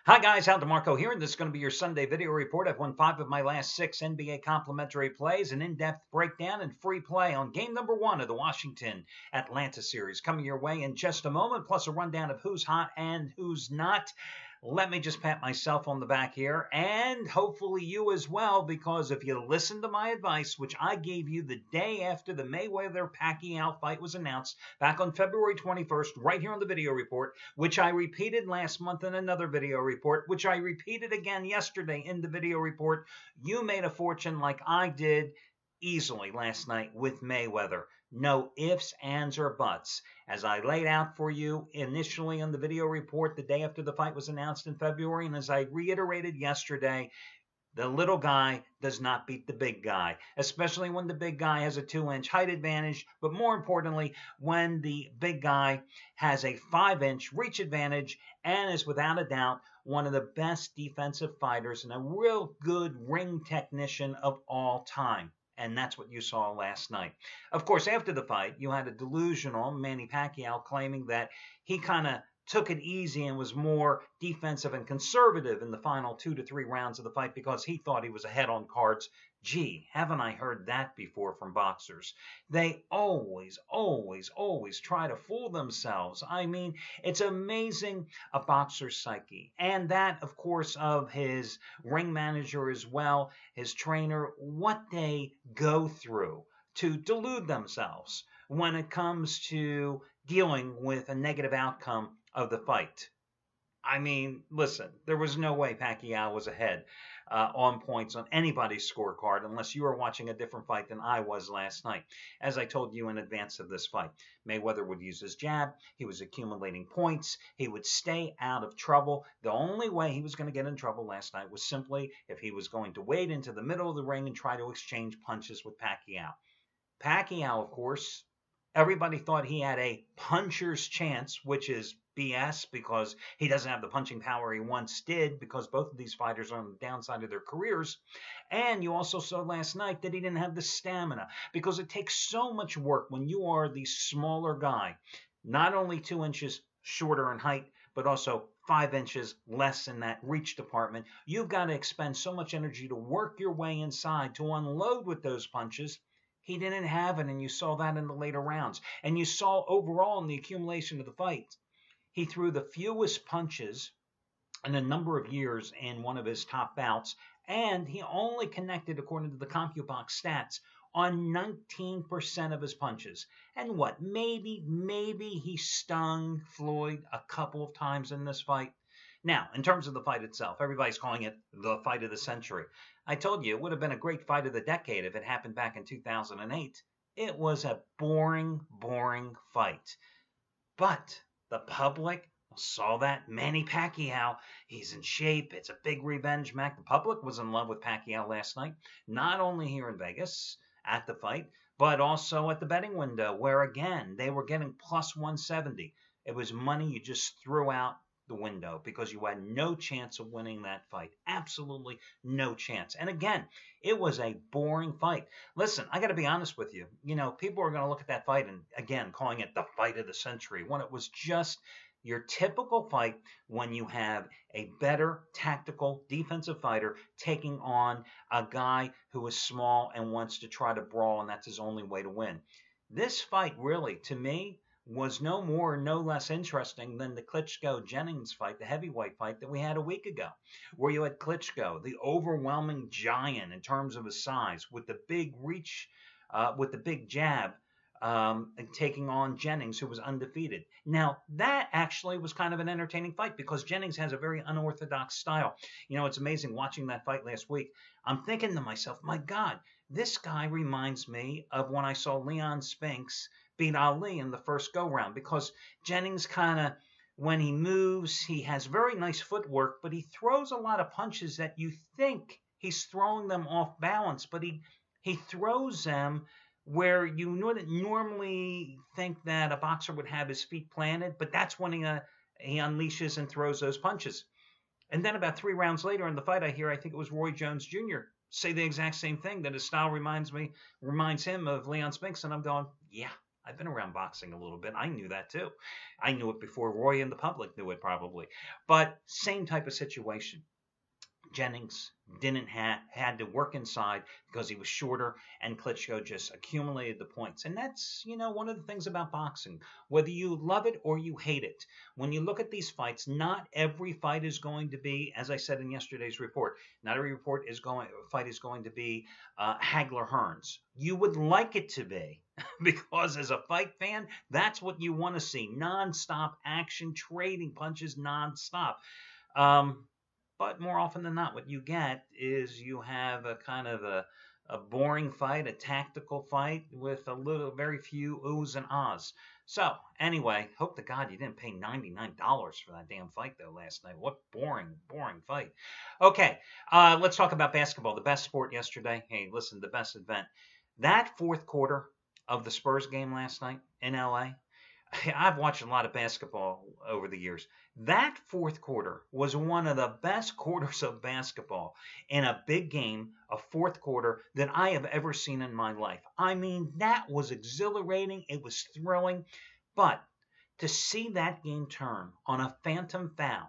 Hi guys, Al DeMarco here, and this is going to be your Sunday video report. I've won 5 of my last 6 NBA complimentary plays, an in-depth breakdown, and free play on game number 1 of the Washington-Atlanta series coming your way in just a moment, plus a rundown of who's hot and who's not. Let me just pat myself on the back here, and hopefully you as well, because if you listen to my advice, which I gave you the day after the Mayweather-Pacquiao fight was announced back on February 21st, right here on the video report, which I repeated last month in another video report, which I repeated again yesterday in the video report, you made a fortune like I did easily last night with Mayweather. No ifs, ands, or buts. As I laid out for you initially on the video report the day after the fight was announced in February, and as I reiterated yesterday, the little guy does not beat the big guy, especially when the big guy has a 2-inch height advantage, but more importantly, when the big guy has a 5-inch reach advantage and is without a doubt one of the best defensive fighters and a real good ring technician of all time. And that's what you saw last night. Of course, after the fight, you had a delusional Manny Pacquiao claiming that he kind of took it easy and was more defensive and conservative in the final 2 to 3 rounds of the fight because he thought he was ahead on cards. Gee, haven't I heard that before from boxers? They always try to fool themselves. I mean, it's amazing a boxer's psyche. And that, of course, of his ring manager as well, his trainer, what they go through to delude themselves when it comes to dealing with a negative outcome of the fight. I mean, listen, there was no way Pacquiao was ahead on points on anybody's scorecard unless you were watching a different fight than I was last night. As I told you in advance of this fight, Mayweather would use his jab. He was accumulating points. He would stay out of trouble. The only way he was going to get in trouble last night was simply if he was going to wade into the middle of the ring and try to exchange punches with Pacquiao. Pacquiao, of course, everybody thought he had a puncher's chance, which is BS because he doesn't have the punching power he once did because both of these fighters are on the downside of their careers. And you also saw last night that he didn't have the stamina because it takes so much work when you are the smaller guy, not only 2 inches shorter in height, but also 5 inches less in that reach department. You've got to expend so much energy to work your way inside to unload with those punches. He didn't have it, and you saw that in the later rounds. And you saw overall in the accumulation of the fight, he threw the fewest punches in a number of years in one of his top bouts, and he only connected, according to the CompuBox stats, on 19% of his punches. And what, maybe he stung Floyd a couple of times in this fight. Now, in terms of the fight itself, everybody's calling it the fight of the century. I told you it would have been a great fight of the decade if it happened back in 2008. It was a boring fight. But the public saw that. Manny Pacquiao, he's in shape. It's a big revenge match. The public was in love with Pacquiao last night, not only here in Vegas at the fight, but also at the betting window, where again, they were getting plus 170. It was money you just threw out the window because you had no chance of winning that fight. Absolutely no chance. And again, it was a boring fight. Listen, I got to be honest with you. You know, people are going to look at that fight and again calling it the fight of the century when it was just your typical fight when you have a better tactical defensive fighter taking on a guy who is small and wants to try to brawl, and that's his only way to win. This fight really, to me, was no more, no less interesting than the Klitschko-Jennings fight, the heavyweight fight that we had a week ago, where you had Klitschko, the overwhelming giant in terms of his size, with the big reach, with the big jab, and taking on Jennings, who was undefeated. Now, that actually was kind of an entertaining fight because Jennings has a very unorthodox style. You know, it's amazing watching that fight last week. I'm thinking to myself, my God, this guy reminds me of when I saw Leon Spinks beat Ali in the first go-round because Jennings kind of, when he moves, he has very nice footwork, but he throws a lot of punches that you think he's throwing them off balance, but he throws them where you wouldn't normally think that a boxer would have his feet planted, but that's when he unleashes and throws those punches. And then about 3 rounds later in the fight, I think it was Roy Jones Jr. say the exact same thing, that his style reminds him of Leon Spinks, and I'm going, yeah, I've been around boxing a little bit. I knew that too. I knew it before Roy and the public knew it probably. But same type of situation. Jennings didn't had to work inside because he was shorter, and Klitschko just accumulated the points. And that's one of the things about boxing, whether you love it or you hate it. When you look at these fights, not every fight is going to be, as I said in yesterday's report, not every fight is going to be Hagler Hearns. You would like it to be. Because as a fight fan, that's what you want to see. Non-stop action, trading punches non-stop. But more often than not, what you get is you have a kind of a boring fight, a tactical fight with very few oohs and ahs. So anyway, hope to God you didn't pay $99 for that damn fight though last night. What boring fight. Okay, let's talk about basketball, the best sport yesterday. Hey, listen, the best event. That fourth quarter of the Spurs game last night in LA. I've watched a lot of basketball over the years. That fourth quarter was one of the best quarters of basketball in a big game, a fourth quarter, that I have ever seen in my life. I mean, that was exhilarating. It was thrilling. But to see that game turn on a phantom foul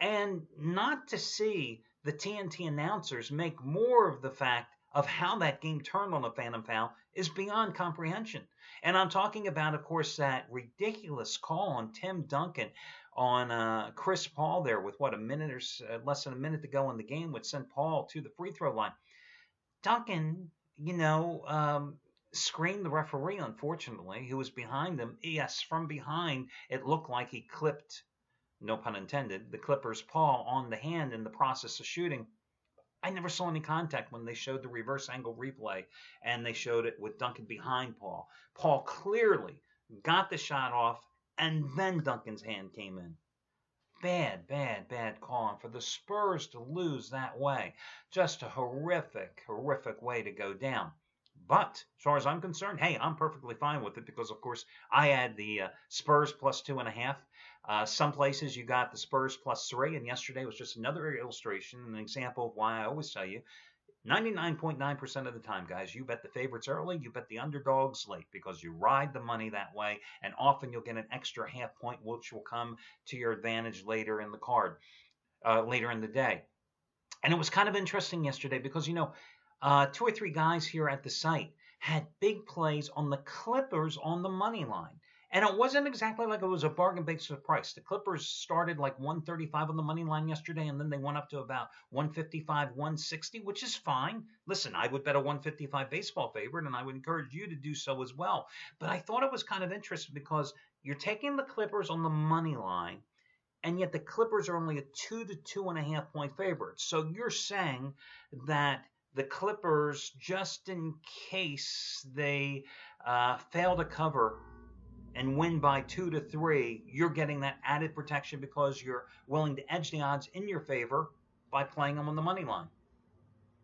and not to see the TNT announcers make more of the fact of how that game turned on a phantom foul is beyond comprehension. And I'm talking about, of course, that ridiculous call on Tim Duncan on Chris Paul there with less than a minute to go in the game, which sent Paul to the free throw line. Duncan, screamed the referee, unfortunately, who was behind him. Yes, from behind, it looked like he clipped, no pun intended, the Clippers' Paul on the hand in the process of shooting. I never saw any contact when they showed the reverse angle replay and they showed it with Duncan behind Paul. Paul clearly got the shot off, and then Duncan's hand came in. Bad call. And for the Spurs to lose that way, just a horrific way to go down. But as far as I'm concerned, hey, I'm perfectly fine with it because, of course, I had the Spurs plus 2.5. Some places you got the Spurs plus 3, and yesterday was just another illustration, an example of why I always tell you, 99.9% of the time, guys, you bet the favorites early, you bet the underdogs late, because you ride the money that way, and often you'll get an extra half point, which will come to your advantage later in the card, later in the day. And it was kind of interesting yesterday because, 2 or 3 guys here at the site had big plays on the Clippers on the money line. And it wasn't exactly like it was a bargain basement price. The Clippers started like 135 on the money line yesterday, and then they went up to about 155, 160, which is fine. Listen, I would bet a 155 baseball favorite, and I would encourage you to do so as well. But I thought it was kind of interesting because you're taking the Clippers on the money line, and yet the Clippers are only a 2 to 2.5 point favorite. So you're saying that the Clippers, just in case they fail to cover and win by 2 to 3, you're getting that added protection because you're willing to edge the odds in your favor by playing them on the money line.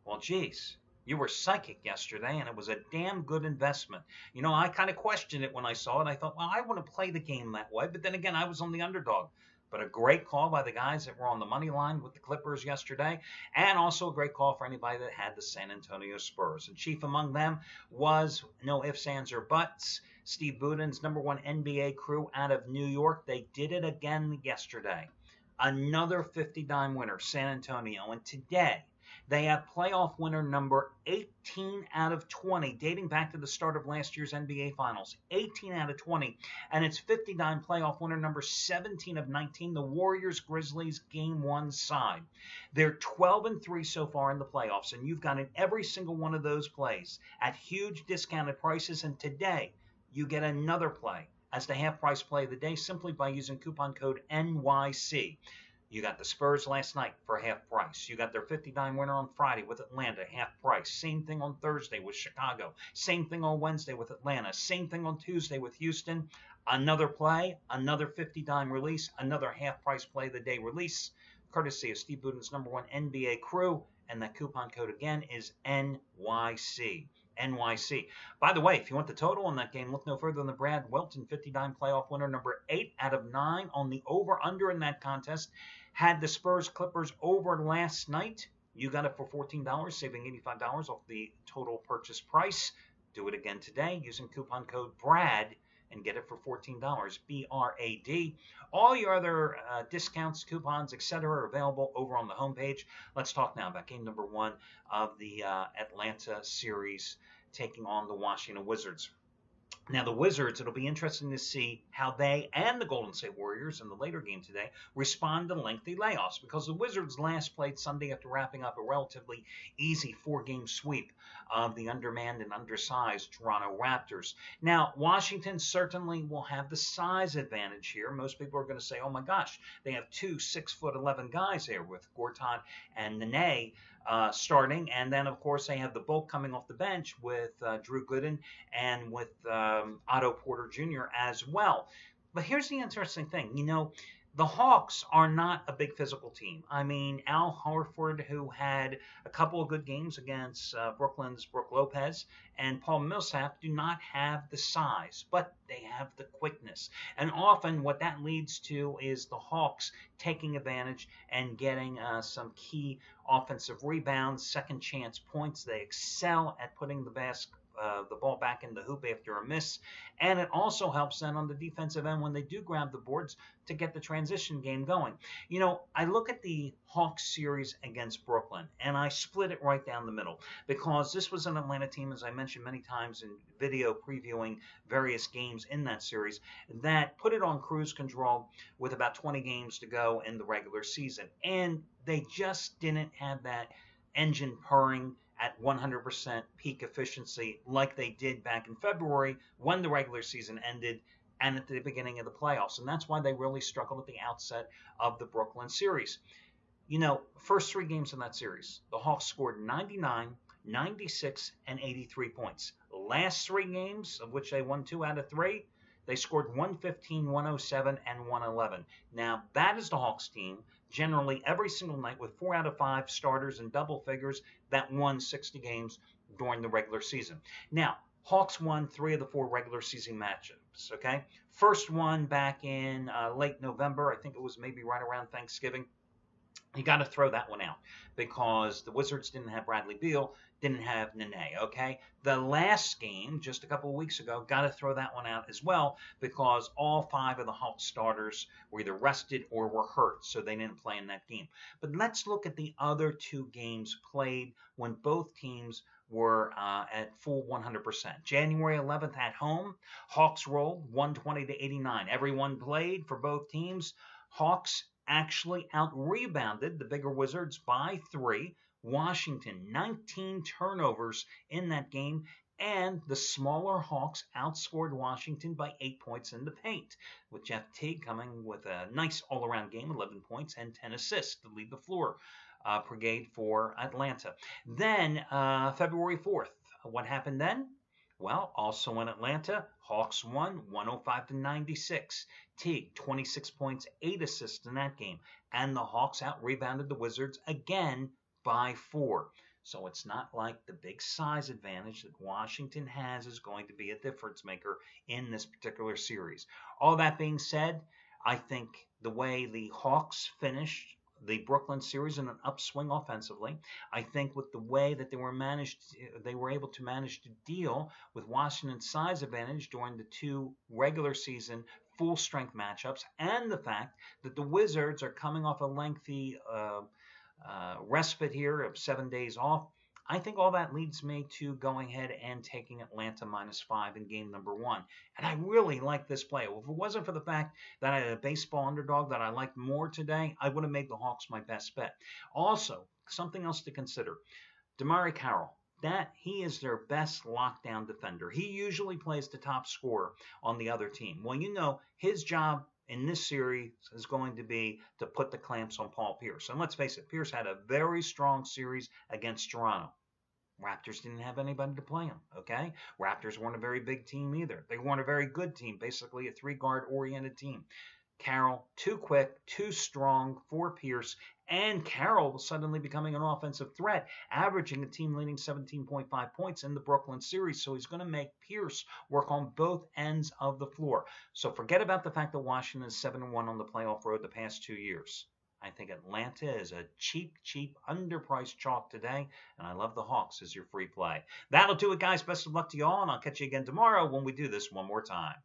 Well, geez, you were psychic yesterday, and it was a damn good investment. I kind of questioned it when I saw it. I thought, well, I want to play the game that way. But then again, I was on the underdog. But a great call by the guys that were on the money line with the Clippers yesterday, and also a great call for anybody that had the San Antonio Spurs. And chief among them was, no ifs, ands, or buts, Steve Buden's #1 NBA crew out of New York. They did it again yesterday. Another 50-dime winner, San Antonio. And today, they have playoff winner number 18 out of 20, dating back to the start of last year's NBA Finals. 18 out of 20. And it's 50-dime playoff winner number 17 of 19, the Warriors-Grizzlies Game 1 side. They're 12-3 so far in the playoffs, and you've got in every single one of those plays at huge discounted prices. And today, you get another play as the half-price play of the day simply by using coupon code NYC. You got the Spurs last night for half price. You got their 50-dime winner on Friday with Atlanta, half price. Same thing on Thursday with Chicago. Same thing on Wednesday with Atlanta. Same thing on Tuesday with Houston. Another play, another 50-dime release, another half price play of the day release, courtesy of Steve Buden's #1 NBA crew. And that coupon code again is NYC. NYC. By the way, if you want the total on that game, look no further than the Brad Welton 50-dime playoff winner number 8 out of 9 on the over-under in that contest. Had the Spurs Clippers over last night. You got it for $14, saving $85 off the total purchase price. Do it again today using coupon code BRAD and get it for $14, BRAD. All your other discounts, coupons, etc. are available over on the homepage. Let's talk now about game number 1 of the Atlanta series taking on the Washington Wizards. Now, the Wizards, it'll be interesting to see how they and the Golden State Warriors in the later game today respond to lengthy layoffs, because the Wizards last played Sunday after wrapping up a relatively easy 4-game sweep of the undermanned and undersized Toronto Raptors. Now, Washington certainly will have the size advantage here. Most people are going to say, oh my gosh, they have 2 6'11" guys here with Gortat and Nene starting, and then of course they have the bulk coming off the bench with Drew Gooden and with Otto Porter Jr. as well. But here's the interesting thing. The Hawks are not a big physical team. I mean, Al Horford, who had a couple of good games against Brooklyn's Brook Lopez, and Paul Millsap do not have the size, but they have the quickness. And often what that leads to is the Hawks taking advantage and getting some key offensive rebounds, second chance points. They excel at putting the ball back in the hoop after a miss. And it also helps then on the defensive end when they do grab the boards to get the transition game going. I look at the Hawks series against Brooklyn, and I split it right down the middle, because this was an Atlanta team, as I mentioned many times in video previewing various games in that series, that put it on cruise control with about 20 games to go in the regular season. And they just didn't have that engine purring at 100% peak efficiency like they did back in February when the regular season ended and at the beginning of the playoffs. And that's why they really struggled at the outset of the Brooklyn series. First 3 games in that series, the Hawks scored 99, 96, and 83 points. The last 3 games, of which they won 2 out of 3, they scored 115, 107, and 111. Now, that is the Hawks team, generally every single night, with 4 out of 5 starters in double figures that won 60 games during the regular season. Now, Hawks won 3 of the 4 regular season matchups, okay? First one back in late November. I think it was maybe right around Thanksgiving. You got to throw that one out because the Wizards didn't have Bradley Beal, didn't have Nene, okay? The last game, just a couple of weeks ago, got to throw that one out as well because all 5 of the Hawks starters were either rested or were hurt, so they didn't play in that game. But let's look at the other 2 games played when both teams were at full 100%. January 11th at home, Hawks rolled 120-89. Everyone played for both teams. Hawks actually out-rebounded the bigger Wizards by 3. Washington, 19 turnovers in that game, and the smaller Hawks outscored Washington by 8 points in the paint, with Jeff Teague coming with a nice all-around game, 11 points and 10 assists to lead the floor brigade for Atlanta. Then, February 4th, what happened then? Well, also in Atlanta, Hawks won 105-96. Teague, 26 points, 8 assists in that game. And the Hawks out-rebounded the Wizards again by 4. So it's not like the big size advantage that Washington has is going to be a difference maker in this particular series. All that being said, I think the way the Hawks finished the Brooklyn series in an upswing offensively, I think with the way that they were able to manage to deal with Washington's size advantage during the 2 regular season full strength matchups, and the fact that the Wizards are coming off a lengthy respite here of 7 days off, I think all that leads me to going ahead and taking Atlanta -5 in game number 1. And I really like this play. If it wasn't for the fact that I had a baseball underdog that I liked more today, I would have made the Hawks my best bet. Also, something else to consider. DeMarre Carroll, he is their best lockdown defender. He usually plays the top scorer on the other team. Well, his job in this series is going to be to put the clamps on Paul Pierce. And let's face it, Pierce had a very strong series against Toronto. Raptors didn't have anybody to play him, okay? Raptors weren't a very big team either. They weren't a very good team, basically a 3-guard oriented team. Carroll, too quick, too strong for Pierce, and Carroll was suddenly becoming an offensive threat, averaging a team-leading 17.5 points in the Brooklyn series. So he's going to make Pierce work on both ends of the floor. So forget about the fact that Washington is 7-1 on the playoff road the past 2 years. I think Atlanta is a cheap, underpriced chalk today, and I love the Hawks as your free play. That'll do it, guys. Best of luck to you all, and I'll catch you again tomorrow when we do this one more time.